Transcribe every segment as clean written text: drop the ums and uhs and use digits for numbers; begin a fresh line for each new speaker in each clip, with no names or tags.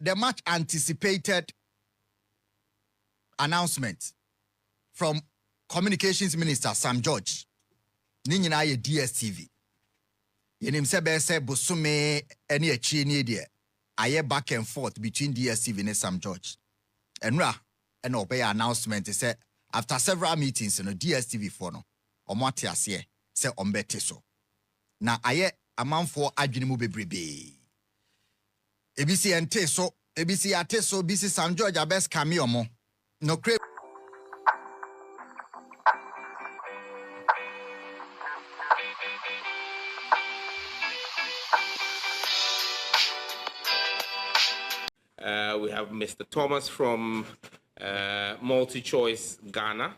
the much anticipated announcement from Communications Minister Sam George. Ninyina ye DStv. Yenim se bosume eni echi ni de. Aye back and forth between DStv and Sam George. Enra ena obey announcement say after several meetings no DStv for no omo atiase say ombete so. Na aye amanfo adwene mu bebrebe. Ebisi ente so, ebisi ate so, bisi Sam George abes kame omo. No cre
we have Mr. Thomas from MultiChoice Ghana.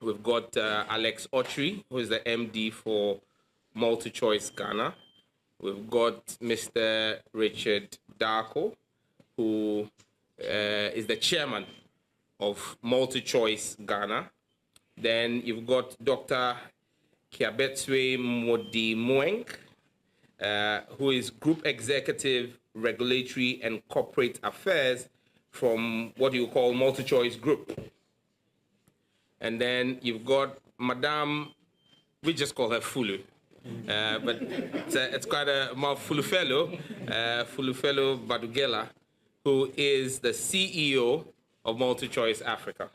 We've got Alex Autry, who is the MD for MultiChoice Ghana. We've got Mr. Richard Darko, who is the chairman of MultiChoice Ghana. Then you've got Dr. Kiabetswe Modimueng, who is Group Executive, Regulatory and Corporate Affairs from what you call MultiChoice Group. And then you've got Madame, we just call her Fulu, but it's quite a Fulufelo, Fulufelo Badugela, who is the CEO of MultiChoice Africa,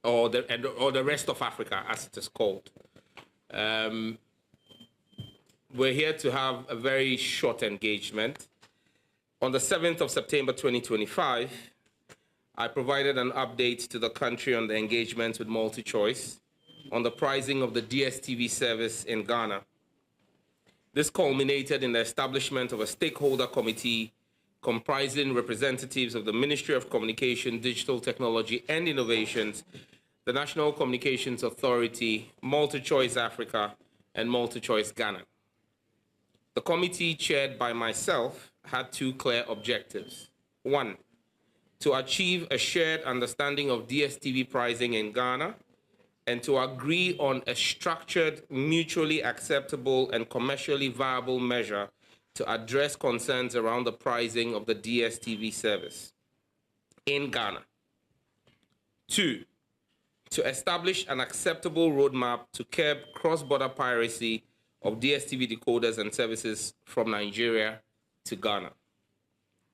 or the rest of Africa, as it is called. We're here to have a very short engagement. On the 7th of September 2025, I provided an update to the country on the engagement with MultiChoice on the pricing of the DStv service in Ghana. This culminated in the establishment of a stakeholder committee comprising representatives of the Ministry of Communication, Digital Technology and Innovations, the National Communications Authority, MultiChoice Africa, and MultiChoice Ghana. The committee, chaired by myself, had two clear objectives. One, to achieve a shared understanding of DStv pricing in Ghana and to agree on a structured, mutually acceptable and commercially viable measure to address concerns around the pricing of the DStv service in Ghana. Two, to establish an acceptable roadmap to curb cross-border piracy of DStv decoders and services from Nigeria to Ghana.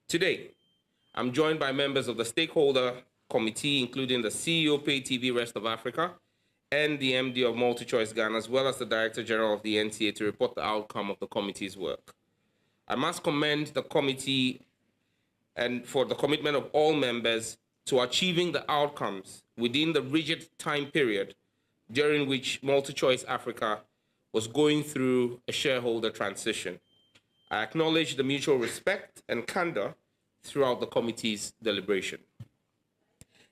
Today, I'm joined by members of the stakeholder committee, including the CEO Pay TV Rest of Africa and the MD of MultiChoice Ghana, as well as the Director General of the NTA, to report the outcome of the committee's work. I must commend the committee and for the commitment of all members to achieving the outcomes within the rigid time period during which MultiChoice Africa was going through a shareholder transition. I acknowledge the mutual respect and candor throughout the committee's deliberation.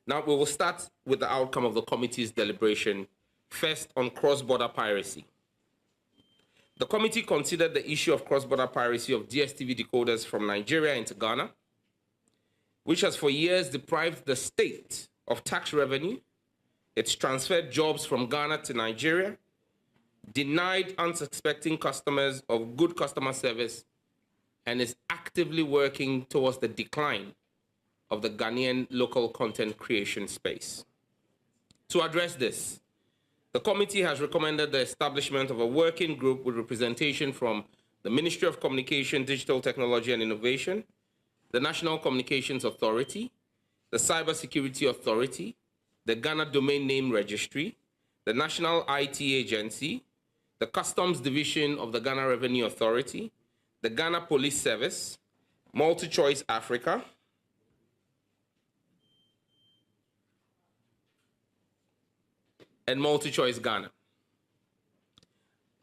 Now we will start with the outcome of the committee's deliberation, first on cross-border piracy. The committee considered the issue of cross-border piracy of DStv decoders from Nigeria into Ghana, which has for years deprived the state of tax revenue. It's transferred jobs from Ghana to Nigeria, denied unsuspecting customers of good customer service, and is actively working towards the decline of the Ghanaian local content creation space. To address this, the committee has recommended the establishment of a working group with representation from the Ministry of Communication, Digital Technology and Innovation, the National Communications Authority, the Cybersecurity Authority, the Ghana Domain Name Registry, the National IT Agency, the Customs Division of the Ghana Revenue Authority, the Ghana Police Service, MultiChoice Africa, and MultiChoice Ghana.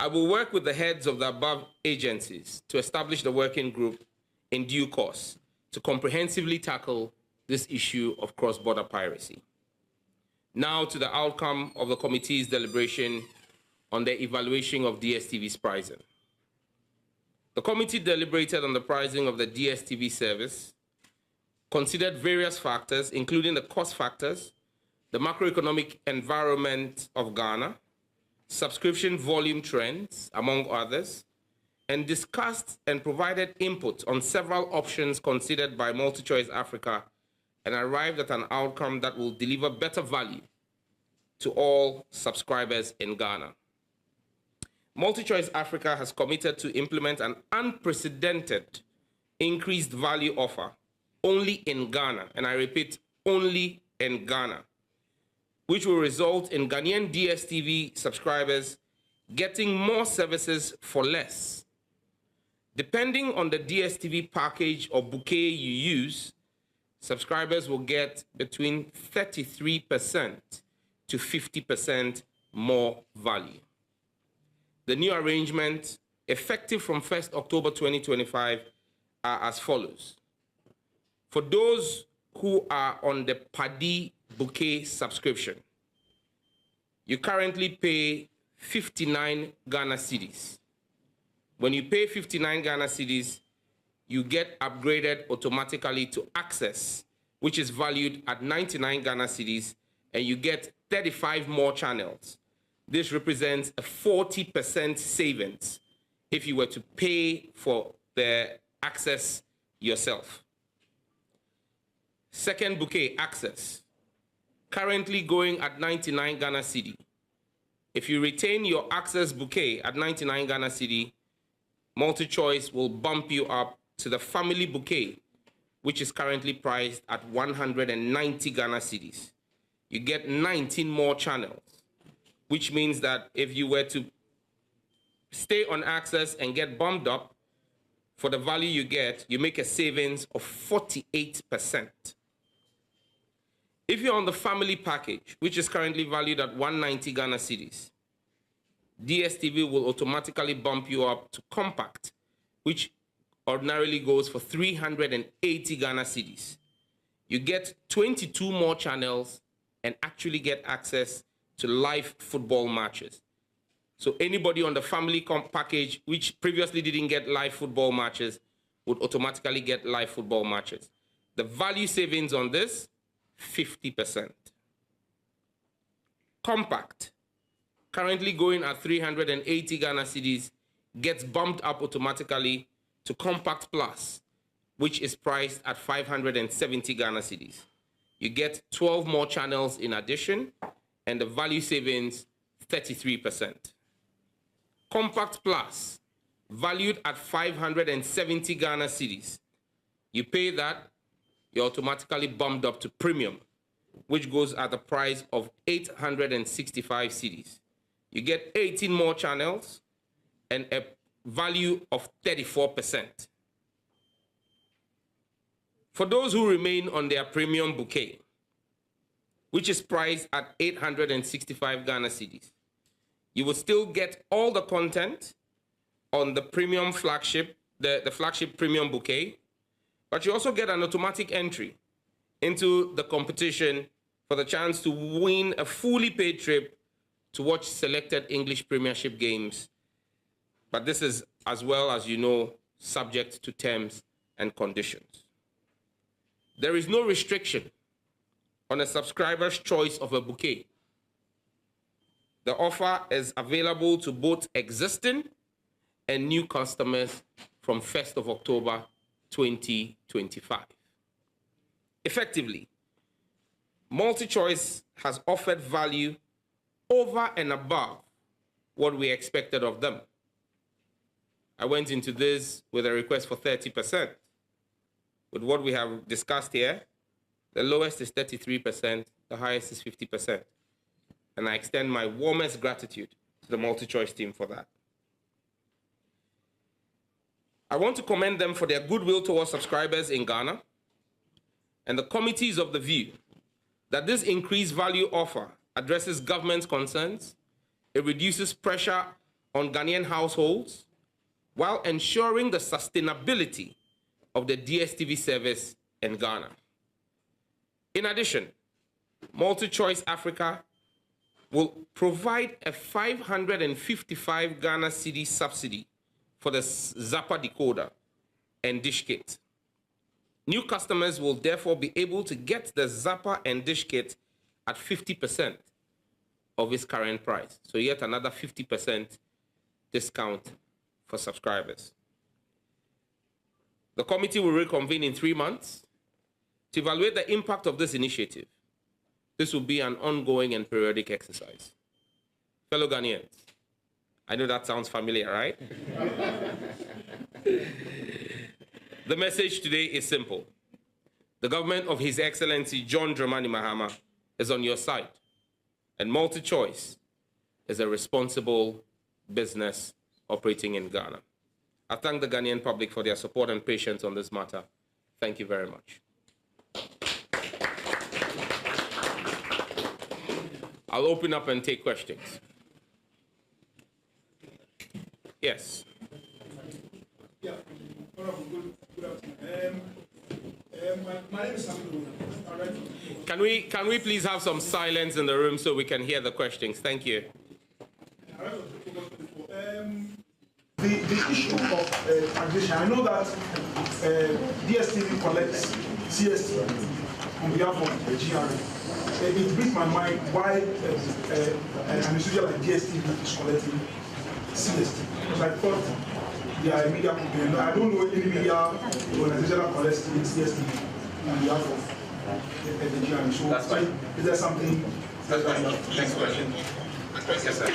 I will work with the heads of the above agencies to establish the working group in due course to comprehensively tackle this issue of cross-border piracy. Now to the outcome of the committee's deliberation on the evaluation of DStv's pricing. The committee deliberated on the pricing of the DStv service, considered various factors, including the cost factors, the macroeconomic environment of Ghana, subscription volume trends, among others, and discussed and provided input on several options considered by MultiChoice Africa and arrived at an outcome that will deliver better value to all subscribers in Ghana. MultiChoice Africa has committed to implement an unprecedented increased value offer only in Ghana, and I repeat, only in Ghana, which will result in Ghanaian DStv subscribers getting more services for less. Depending on the DStv package or bouquet you use, subscribers will get between 33% to 50% more value. The new arrangement, effective from 1st October 2025, are as follows. For those who are on the Paddy Bouquet subscription, you currently pay 59 Ghana cedis. When you pay 59 Ghana cedis, you get upgraded automatically to Access, which is valued at 99 Ghana cedis, and you get 35 more channels. This represents a 40% savings if you were to pay for the Access yourself. Second bouquet, Access, currently going at 99 Ghana cedi. If you retain your Access bouquet at 99 Ghana cedi, MultiChoice will bump you up to the family bouquet, which is currently priced at 190 Ghana cedis. You get 19 more channels, which means that if you were to stay on Access and get bumped up, for the value you get, you make a savings of 48%. If you're on the family package, which is currently valued at 190 Ghana cedis, DStv will automatically bump you up to Compact, which ordinarily goes for 380 Ghana cedis. You get 22 more channels and actually get access to live football matches. So anybody on the family package, which previously didn't get live football matches, would automatically get live football matches. The value savings on this, 50%. Compact, currently going at 380 Ghana cedis, gets bumped up automatically to Compact Plus, which is priced at 570 Ghana cedis. You get 12 more channels in addition, and the value savings, 33%. Compact Plus, valued at 570 Ghana cedis. You pay that, you're automatically bumped up to Premium, which goes at the price of 865 cedis. You get 18 more channels and a value of 34%. For those who remain on their Premium bouquet, which is priced at 865 Ghana cedis, you will still get all the content on the Premium flagship, the flagship Premium bouquet, but you also get an automatic entry into the competition for the chance to win a fully paid trip to watch selected English Premiership games. But this is, as well as you know, subject to terms and conditions. There is no restriction on a subscriber's choice of a bouquet. The offer is available to both existing and new customers from 1st of October 2025. Effectively, MultiChoice has offered value over and above what we expected of them. I went into this with a request for 30%. With what we have discussed here, the lowest is 33%, the highest is 50%. And I extend my warmest gratitude to the MultiChoice team for that. I want to commend them for their goodwill towards subscribers in Ghana, and the committee is of the view that this increased value offer addresses government concerns, it reduces pressure on Ghanaian households, while ensuring the sustainability of the DStv service in Ghana. In addition, MultiChoice Africa will provide a 555 Ghana cedi subsidy for the Zappa decoder and dish kit. New customers will therefore be able to get the Zappa and dish kit at 50% of its current price. So yet another 50% discount for subscribers. The committee will reconvene in 3 months to evaluate the impact of this initiative. This will be an ongoing and periodic exercise. Fellow Ghanaians, I know that sounds familiar, right? The message today is simple. The government of His Excellency John Dramani Mahama is on your side, and MultiChoice is a responsible business operating in Ghana. I thank the Ghanaian public for their support and patience on this matter. Thank you very much. I'll open up and take questions. Yes.
Yeah. Good afternoon. My name is Samuel.
Can we please have some silence in the room so we can hear the questions? Thank you.
The issue of taxation, I know that DStv collects CST on behalf of the GRA. It brings my mind why an institution like DStv is collecting CST. Because I thought they are a media company. I don't know any media organization that collects DStv on behalf of the GRA. So
that's fine.
Is there something?
That's fine. Next question. Yes, sir.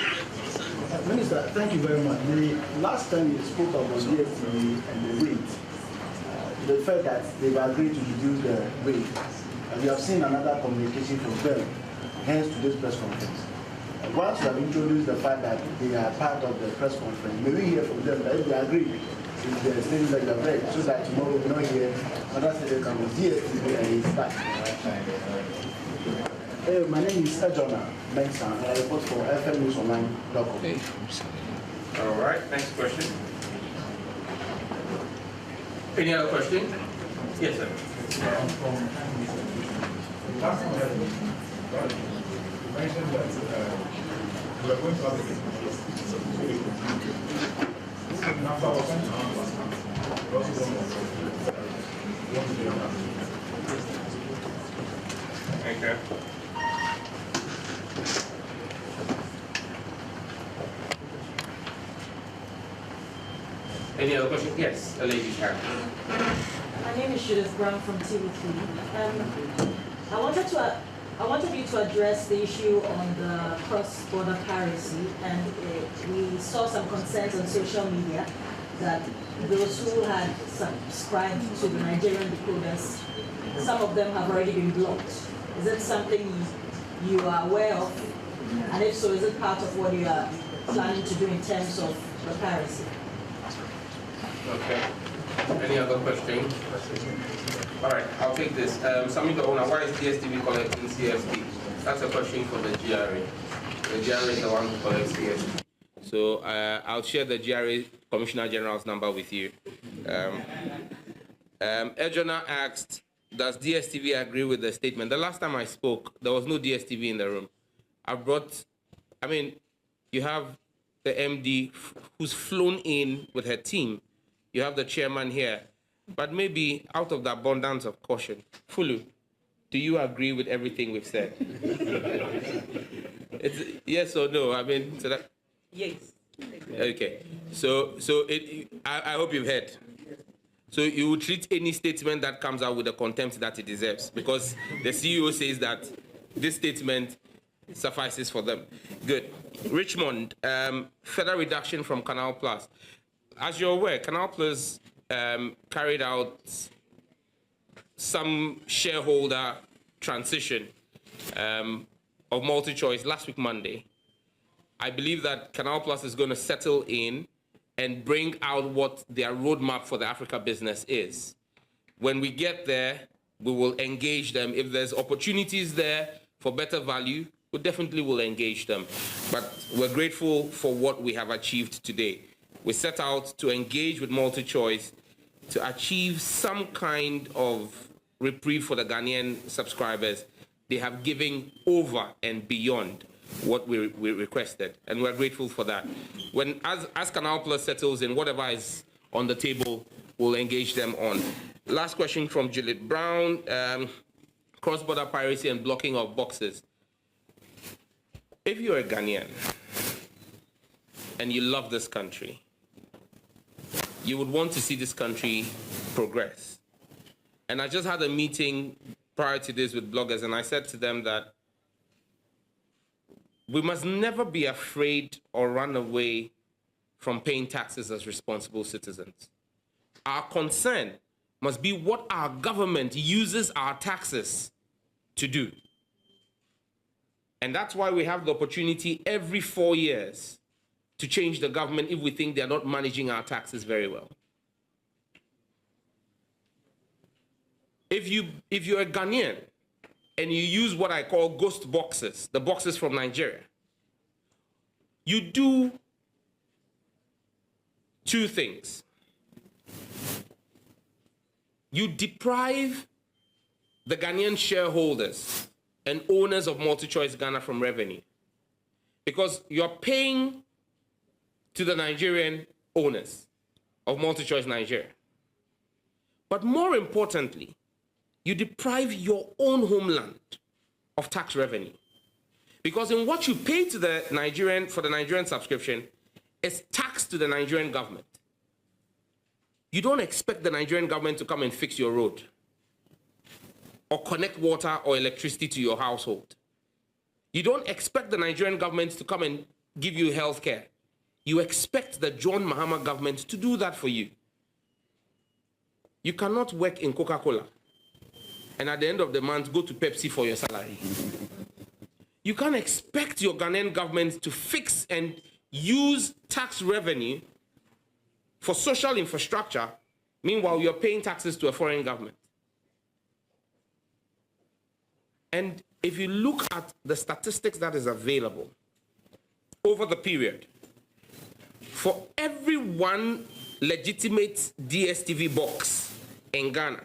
Minister, thank you very much. The last time you spoke about DStv and the rate, the fact that they've agreed to reduce the rate, and we have seen another communication from them, hence to this press conference. Once you have introduced the fact that they are part of the press conference, may we hear from them that if they agree with the things that you have read, so that tomorrow we don't hear another say come with DStv and it's back. My name is Ejona Mensah, and I report for FMNewsOnline.com.
All right, next question. Any other question? Yes, sir.
Last time you mentioned that we are going to have a after our we also want to be on
Okay. Any other question? Yes, a lady's hand.
My name is Judith Brown from TV3. I wanted you to address the issue on the cross-border piracy, and we saw some concerns on social media that those who had subscribed to the Nigerian decoders, some of them have already been blocked. Is it something you are aware of? And if so, is it part of what you are planning to do in terms of the piracy?
Okay. Any other question? All right, I'll take this. Sami the owner, why is DStv collecting CST? That's a question for the GRA. The GRA is the one who collects CST. So I'll share the GRA Commissioner General's number with you. Ejona asked, does DStv agree with the statement? The last time I spoke, there was no DStv in the room. You have the MD who's flown in with her team. You have the chairman here. But maybe out of the abundance of caution, Fulu, do you agree with everything we've said? It's yes or no?
Yes.
Okay. So I hope you've heard. So you will treat any statement that comes out with the contempt that it deserves, because the CEO says that this statement suffices for them. Good. Richmond, further reduction from Canal Plus. As you're aware, Canal Plus carried out some shareholder transition of MultiChoice last week, Monday. I believe that Canal Plus is going to settle in and bring out what their roadmap for the Africa business is. When we get there, we will engage them. If there's opportunities there for better value, we definitely will engage them. But we're grateful for what we have achieved today. We set out to engage with MultiChoice to achieve some kind of reprieve for the Ghanaian subscribers. They have given over and beyond what we requested, and we're grateful for that. As Canal Plus settles in, whatever is on the table, we'll engage them on. Last question from Juliet Brown, cross-border piracy and blocking of boxes. If you're a Ghanaian and you love this country, you would want to see this country progress. And I just had a meeting prior to this with bloggers, and I said to them that we must never be afraid or run away from paying taxes as responsible citizens. Our concern must be what our government uses our taxes to do. And that's why we have the opportunity every 4 years to change the government if we think they're not managing our taxes very well. If you're a Ghanaian and you use what I call ghost boxes, the boxes from Nigeria, you do two things. You deprive the Ghanaian shareholders and owners of MultiChoice Ghana from revenue because you're paying to the Nigerian owners of MultiChoice Nigeria. But more importantly, you deprive your own homeland of tax revenue. Because in what you pay to the Nigerian, for the Nigerian subscription, is tax to the Nigerian government. You don't expect the Nigerian government to come and fix your road or connect water or electricity to your household. You don't expect the Nigerian government to come and give you health care. You expect the John Mahama government to do that for you. You cannot work in Coca-Cola and at the end of the month go to Pepsi for your salary. You can't expect your Ghanaian government to fix and use tax revenue for social infrastructure, meanwhile you're paying taxes to a foreign government. And if you look at the statistics that is available over the period, for every one legitimate DStv box in Ghana,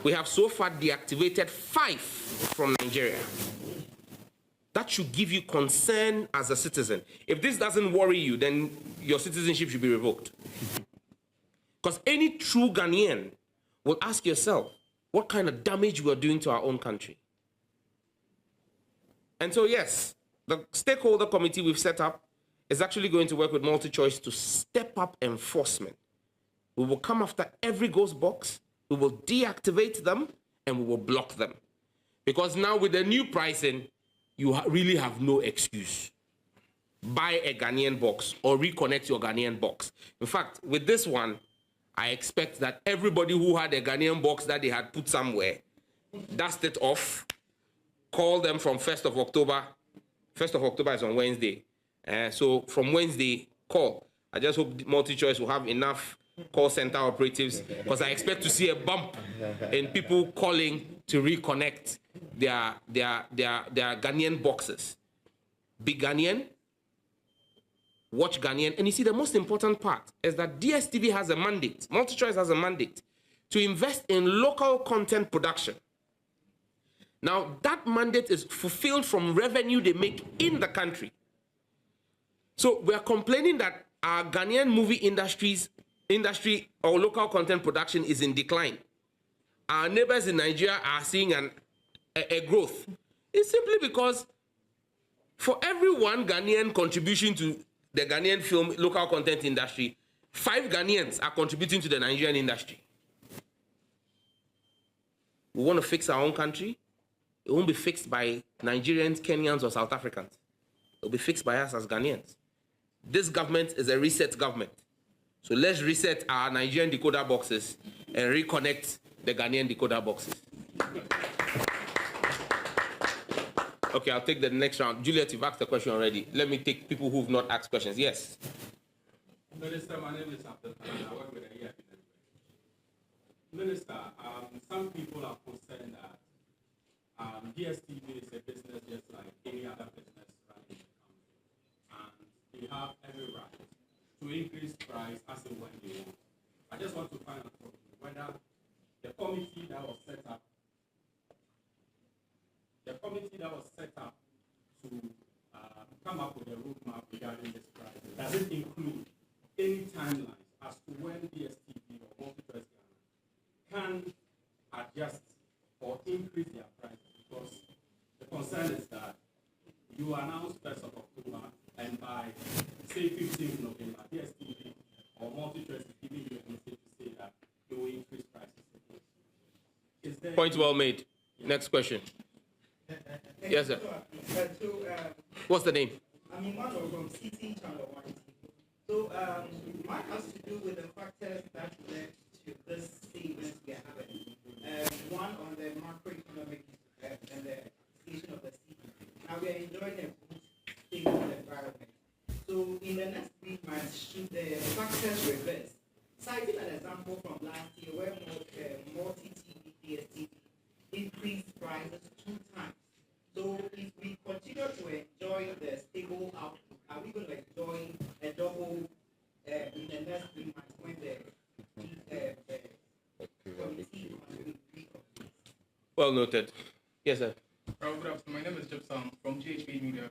we have so far deactivated 5 from Nigeria. That should give you concern as a citizen. If this doesn't worry you, then your citizenship should be revoked. Because any true Ghanaian will ask yourself what kind of damage we are doing to our own country. And so, yes, the stakeholder committee we've set up is actually going to work with MultiChoice to step up enforcement. We will come after every ghost box, we will deactivate them, and we will block them. Because now with the new pricing, you really have no excuse. Buy a Ghanaian box or reconnect your Ghanaian box. In fact, with this one, I expect that everybody who had a Ghanaian box that they had put somewhere, dust it off, call them from 1st of October. 1st of October is on Wednesday. So from Wednesday, call. I just hope MultiChoice will have enough call center operatives because I expect to see a bump in people calling to reconnect their Ghanaian boxes. Be Ghanaian, watch Ghanaian, and you see the most important part is that DStv has a mandate, MultiChoice has a mandate to invest in local content production. Now that mandate is fulfilled from revenue they make in the country. So we are complaining that our Ghanaian movie industry or local content production is in decline. Our neighbors in Nigeria are seeing a growth. It's simply because for every one Ghanaian contribution to the Ghanaian film local content industry, 5 Ghanaians are contributing to the Nigerian industry. We want to fix our own country. It won't be fixed by Nigerians, Kenyans, or South Africans. It will be fixed by us as Ghanaians. This government is a reset government. So let's reset our Nigerian decoder boxes and reconnect the Ghanaian decoder boxes. Okay, I'll take the next round. Juliet, you've asked a question already. Let me take people who've not asked questions. Yes.
Minister, my name is Abdul. I work with the Minister, some people are concerned that DStv is a business just like any other business running in the country. And they have every right to increase price as and when they want. I just want to find out from you whether the committee that was set up to come up with a roadmap regarding this price, does it include any timelines as to when DStv or MultiChoice Ghana can adjust or increase their prices? Because the concern is that you announced 1st of October, and by say 15th November, DStv
Point well made. Next question. Yes, sir. What's the name?
I'm Emmanuel from CT Channel 1. So mine has to do with the factors that led to this statement we are having. One on the macroeconomic and the situation of the city. Now we are enjoying a good stable environment. So in the next 3 months, should the factors reverse? Citing an example from last year where multi-TV, DStv increased prices 2 times. So if we continue to enjoy the stable outlook, are we going to enjoy a double in the next 3 months when the committee on.
Well noted. Yes, sir.
Good afternoon. My name is Gypsum from GHB Media.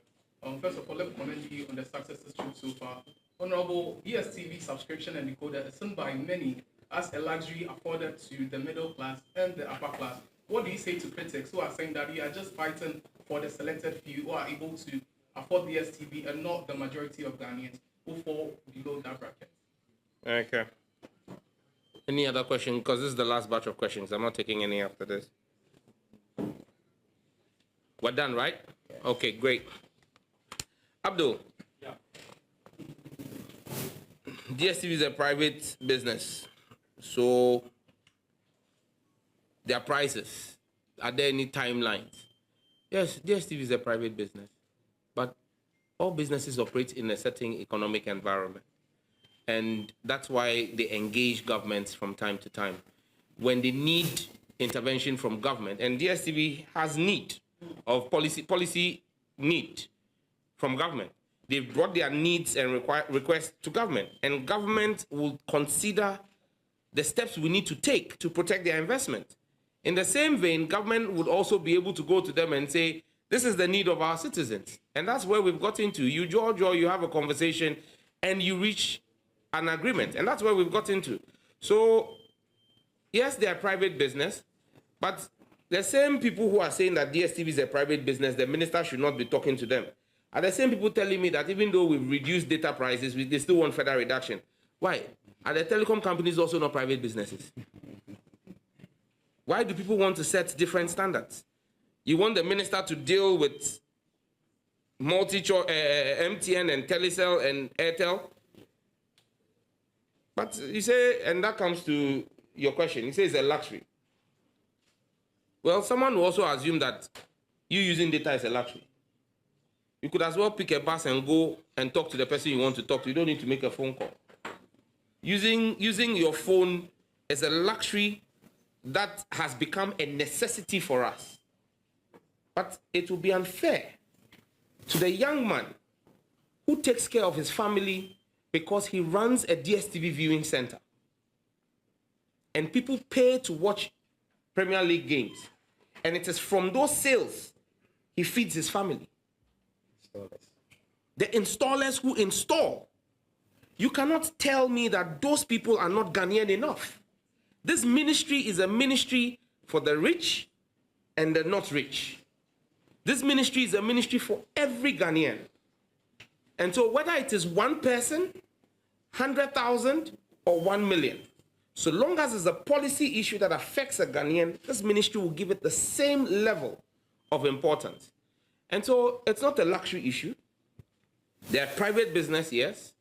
First of all, let me commend you on the successes so far. Honorable, DStv subscription and decoder is seen by many as a luxury afforded to the middle class and the upper class. What do you say to critics who are saying that you are just fighting for the selected few who are able to afford DStv and not the majority of Ghanaians who fall below that bracket?
Okay. Any other question? Because this is the last batch of questions. I'm not taking any after this. We're done, right? Yeah. Okay, great. Abdul.
Yeah.
DStv is a private business. So their prices, are there any timelines? Yes, DStv is a private business. But all businesses operate in a certain economic environment. And that's why they engage governments from time to time. When they need intervention from government, and DStv has need of policy need from government. They've brought their needs and requests to government, and government will consider the steps we need to take to protect their investment. In the same vein, government would also be able to go to them and say, this is the need of our citizens. And that's where we've got into. You judge or you have a conversation and you reach an agreement. And that's where we've got into. So, yes, they are private business, but the same people who are saying that DStv is a private business, the minister should not be talking to them, are the same people telling me that even though we've reduced data prices, they still want further reduction. Why? Are the telecom companies also not private businesses? Why do people want to set different standards? You want the minister to deal with MTN and Telecel and Airtel? But you say, and that comes to your question, you say it's a luxury. Well, someone will also assume that you using data is a luxury. You could as well pick a bus and go and talk to the person you want to talk to. You don't need to make a phone call. Using your phone is a luxury that has become a necessity for us. But it will be unfair to the young man who takes care of his family because he runs a DStv viewing center. And people pay to watch Premier League games. And it is from those sales he feeds his family. The installers who install. You cannot tell me that those people are not Ghanaian enough. This ministry is a ministry for the rich and the not rich. This ministry is a ministry for every Ghanaian. And so whether it is one person, 100,000, or 1 million, so long as it's a policy issue that affects a Ghanaian, this ministry will give it the same level of importance. And so it's not a luxury issue. They're private business, yes,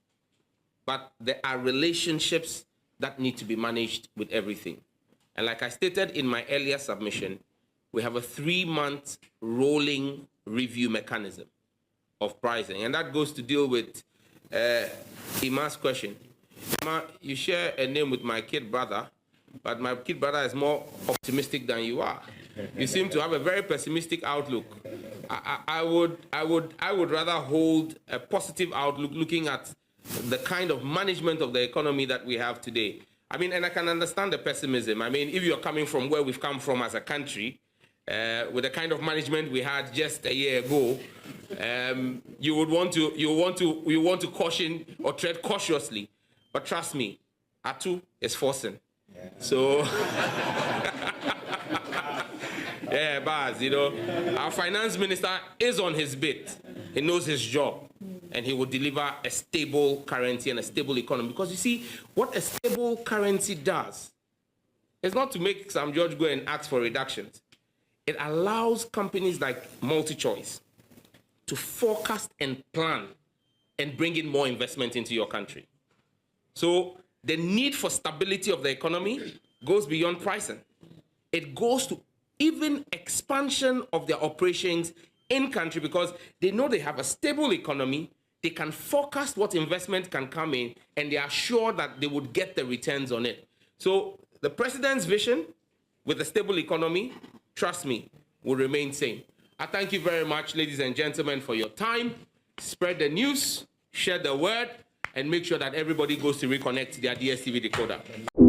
but there are relationships that need to be managed with everything. And like I stated in my earlier submission, we have a 3-month rolling review mechanism of pricing. And that goes to deal with Ima's question. Ima, you share a name with my kid brother, but my kid brother is more optimistic than you are. You seem to have a very pessimistic outlook. I would rather hold a positive outlook looking at the kind of management of the economy that we have today. I mean, and I can understand the pessimism. I mean, if you're coming from where we've come from as a country, with the kind of management we had just a year ago, you want to caution or tread cautiously. But trust me, Atu is forcing. Yeah. So, yeah, Baz, you know, our finance minister is on his bit. He knows his job. And he will deliver a stable currency and a stable economy. Because you see, what a stable currency does It's not to make Sam George go and ask for reductions. It allows companies like MultiChoice to forecast and plan and bring in more investment into your country. So the need for stability of the economy goes beyond pricing. It goes to even expansion of their operations in country because they know they have a stable economy, they can forecast what investment can come in, and they are sure that they would get the returns on it. So the president's vision with a stable economy, trust me, will remain same. I thank you very much, ladies and gentlemen, for your time. Spread the news, share the word, and make sure that everybody goes to reconnect their DStv decoder.